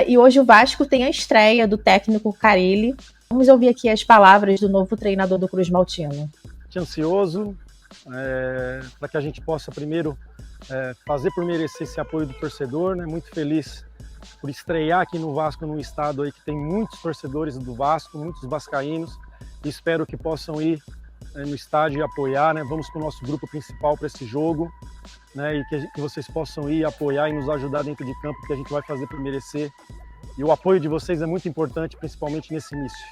E hoje o Vasco tem a estreia do técnico Carille. Vamos ouvir aqui as palavras do novo treinador do Cruz Maltino. Ansioso para que a gente possa primeiro fazer por merecer esse apoio do torcedor, né? Muito feliz por estrear aqui no Vasco, num estado aí que tem muitos torcedores do Vasco, muitos vascaínos, e espero que possam ir no estádio e apoiar, né? Vamos para o nosso grupo principal para esse jogo, né? E que vocês possam ir apoiar e nos ajudar dentro de campo, que a gente vai fazer por merecer. E o apoio de vocês é muito importante, principalmente nesse início.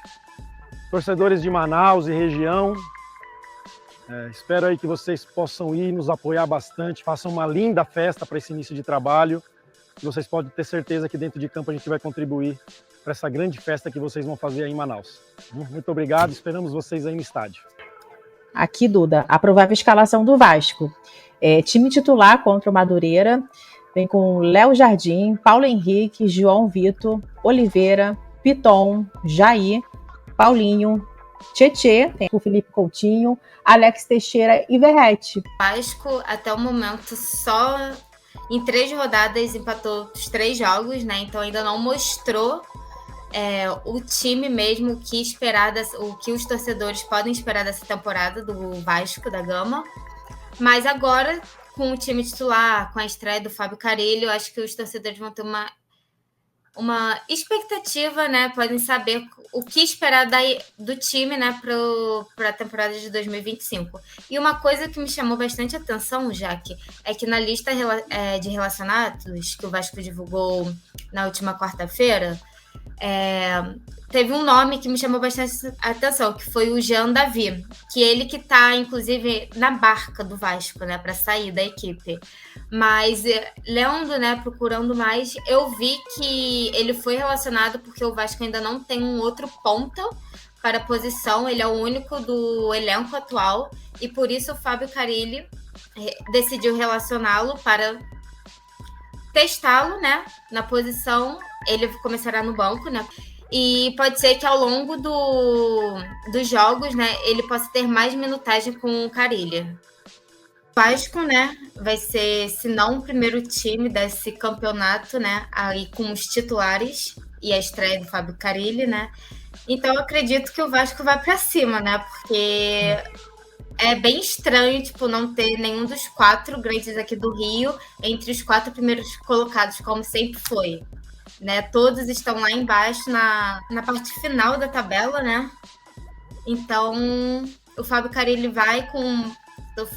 Torcedores de Manaus e região, espero aí que vocês possam ir nos apoiar bastante, façam uma linda festa para esse início de trabalho. E vocês podem ter certeza que dentro de campo a gente vai contribuir para essa grande festa que vocês vão fazer aí em Manaus. Muito obrigado, esperamos vocês aí no estádio. Aqui, Duda, a provável escalação do Vasco. Time titular contra o Madureira, vem com Léo Jardim, Paulo Henrique, João Vitor, Oliveira, Piton, Jair, Paulinho, Tietê, tem o Felipe Coutinho, Alex Teixeira e Verrete. Vasco, até o momento, só em 3 rodadas empatou os 3 jogos, né? Então ainda não mostrou o time mesmo, o que os torcedores podem esperar dessa temporada do Vasco da Gama. Mas agora, com o time titular, com a estreia do Fábio Carille, eu acho que os torcedores vão ter uma expectativa, né? Podem saber o que esperar do time, né, para a temporada de 2025. E uma coisa que me chamou bastante atenção, Jaque, é que na lista de relacionados que o Vasco divulgou na última quarta-feira, teve um nome que me chamou bastante atenção, que foi o Jean Davi, que ele que está, inclusive, na barca do Vasco, né, para sair da equipe. Mas, lendo, né, procurando mais, eu vi que ele foi relacionado porque o Vasco ainda não tem um outro ponta para a posição, ele é o único do elenco atual, e por isso o Fábio Carille decidiu relacioná-lo para testá-lo, né, na posição. Ele começará no banco, né? E pode ser que ao longo dos jogos, né, ele possa ter mais minutagem com o Carille. O Vasco, né, vai ser, se não o primeiro time desse campeonato, né, aí com os titulares e a estreia do Fábio Carille, né? Então eu acredito que o Vasco vai para cima, né? Porque é bem estranho, tipo, não ter nenhum dos 4 grandes aqui do Rio entre os 4 primeiros colocados, como sempre foi. Né, todos estão lá embaixo na parte final da tabela, né? Então, o Fábio Carille vai com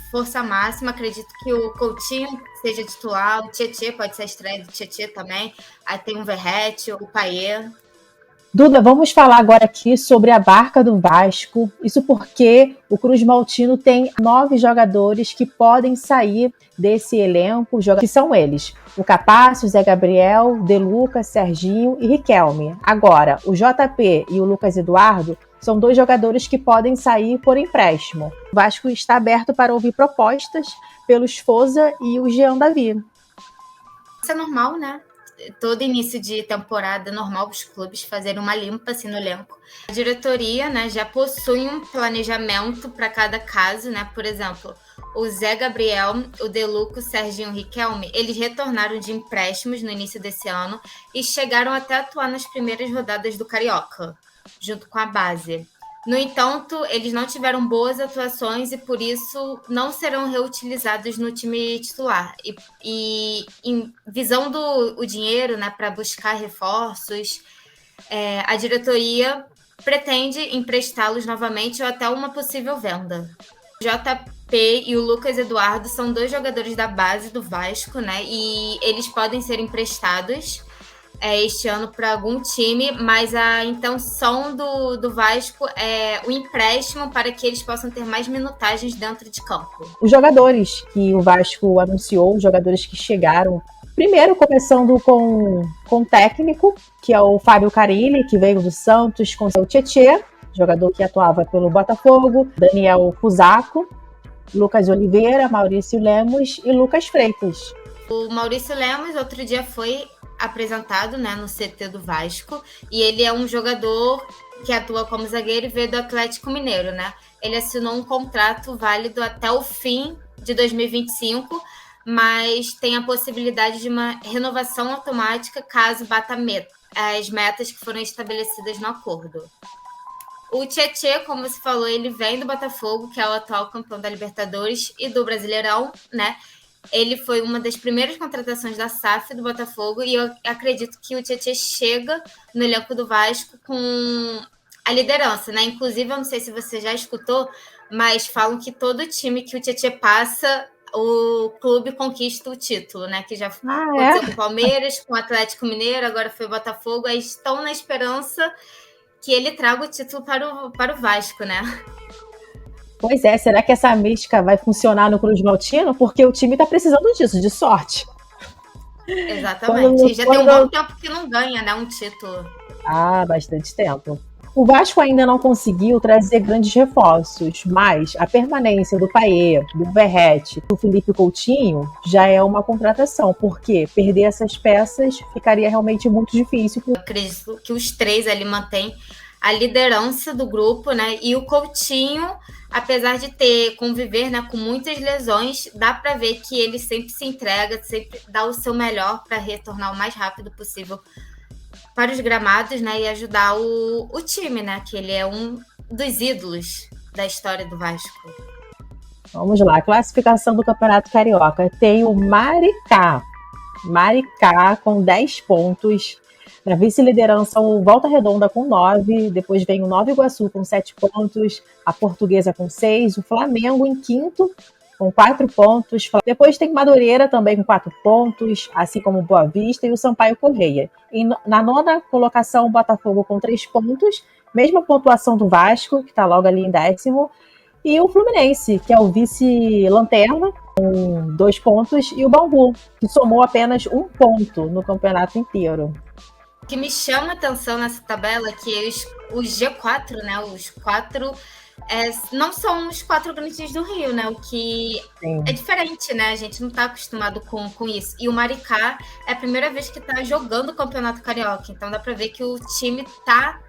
força máxima. Acredito que o Coutinho seja titular, o Tietê pode ser a estreia do Tietê também. Aí tem o Verrete, o Payet. Duda, vamos falar agora aqui sobre a barca do Vasco. Isso porque o Cruz Maltino tem 9 jogadores que podem sair desse elenco, que são eles: o Capácio, Zé Gabriel, De Lucas, Serginho e Riquelme. Agora, o JP e o Lucas Eduardo são 2 jogadores que podem sair por empréstimo. O Vasco está aberto para ouvir propostas pelos Fosa e o Jean Davi. Isso é normal, né? Todo início de temporada é normal os clubes fazerem uma limpa assim no elenco. A diretoria, né, já possui um planejamento para cada caso, né? Por exemplo, o Zé Gabriel, o De Lucas, o Serginho e o Riquelme, eles retornaram de empréstimos no início desse ano e chegaram até a atuar nas primeiras rodadas do Carioca, junto com a base. No entanto, eles não tiveram boas atuações e, por isso, não serão reutilizados no time titular. E em visão do dinheiro, né, para buscar reforços, a diretoria pretende emprestá-los novamente ou até uma possível venda. O JP e o Lucas Eduardo são 2 jogadores da base do Vasco, né, e eles podem ser emprestados este ano para algum time, mas a intenção do Vasco é o empréstimo para que eles possam ter mais minutagens dentro de campo. Os jogadores que o Vasco anunciou, os jogadores que chegaram, primeiro começando com o técnico, que é o Fábio Carille, que veio do Santos, com o Tietê, jogador que atuava pelo Botafogo, Daniel Fusaco, Lucas Oliveira, Maurício Lemos e Lucas Freitas. O Maurício Lemos outro dia foi apresentado, né, no CT do Vasco, e ele é um jogador que atua como zagueiro e veio do Atlético Mineiro, né? Ele assinou um contrato válido até o fim de 2025, mas tem a possibilidade de uma renovação automática caso bata as metas que foram estabelecidas no acordo. O Tietê, como você falou, ele vem do Botafogo, que é o atual campeão da Libertadores e do Brasileirão, né? Ele foi uma das primeiras contratações da SAF do Botafogo e eu acredito que o Tietê chega no elenco do Vasco com a liderança, né? Inclusive, eu não sei se você já escutou, mas falam que todo time que o Tietê passa, o clube conquista o título, né? Que já aconteceu com o Palmeiras, com o Atlético Mineiro, agora foi o Botafogo. Aí estão na esperança que ele traga o título para o Vasco, né? Pois é, será que essa mística vai funcionar no Cruz Maltino? Porque o time tá precisando disso, de sorte. Exatamente. Já tem um bom tempo que não ganha, né, um título. Bastante tempo. O Vasco ainda não conseguiu trazer grandes reforços, mas a permanência do Payet, do Verratti, do Felipe Coutinho já é uma contratação, porque perder essas peças ficaria realmente muito difícil. Eu acredito que os três ali mantêm a liderança do grupo, né? E o Coutinho, apesar de conviver, né, com muitas lesões, dá para ver que ele sempre se entrega, sempre dá o seu melhor para retornar o mais rápido possível para os gramados, né, e ajudar o time, né, que ele é um dos ídolos da história do Vasco. Vamos lá, classificação do Campeonato Carioca. Tem o Maricá com 10 pontos. Na vice-liderança, o Volta Redonda com 9, depois vem o Nova Iguaçu com 7 pontos, a Portuguesa com 6, o Flamengo em quinto com 4 pontos. Depois tem Madureira também com 4 pontos, assim como o Boa Vista e o Sampaio Correia. E na nona colocação, o Botafogo com 3 pontos, mesma pontuação do Vasco, que está logo ali em 10º, e o Fluminense, que é o vice-lanterna, com 2 pontos, e o Bangu, que somou apenas 1 ponto no campeonato inteiro. O que me chama a atenção nessa tabela é que os G4, né, os 4... não são os 4 grandes do Rio, né? O que Sim. É diferente, né? A gente não está acostumado com isso. E o Maricá é a primeira vez que está jogando o Campeonato Carioca. Então dá para ver que o time tá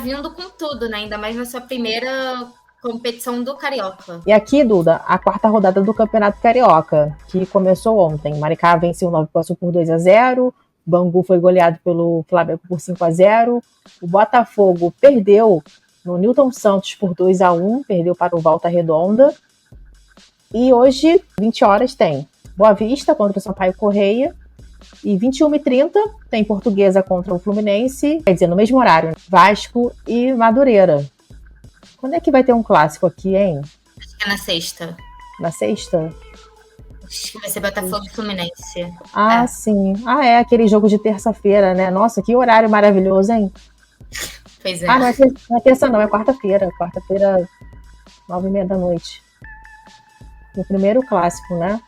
vindo com tudo, né? Ainda mais na sua primeira competição do Carioca. E aqui, Duda, a 4ª rodada do Campeonato Carioca, que começou ontem. O Maricá venceu o Nova Iguaçu por 2-0. Bangu foi goleado pelo Flamengo por 5-0. O Botafogo perdeu no Newton Santos por 2-1, perdeu para o Volta Redonda. E hoje, 20 horas, tem Boa Vista contra o Sampaio Correia. E 21h30 tem Portuguesa contra o Fluminense. Quer dizer, no mesmo horário, Vasco e Madureira. Quando é que vai ter um clássico aqui, hein? Acho que é na sexta. Na sexta? Acho que vai ser Botafogo e Fluminense. Sim. É aquele jogo de terça-feira, né? Nossa, que horário maravilhoso, hein? Pois é. Não é terça não, é quarta-feira. Quarta-feira, 9h30 da noite. O primeiro clássico, né?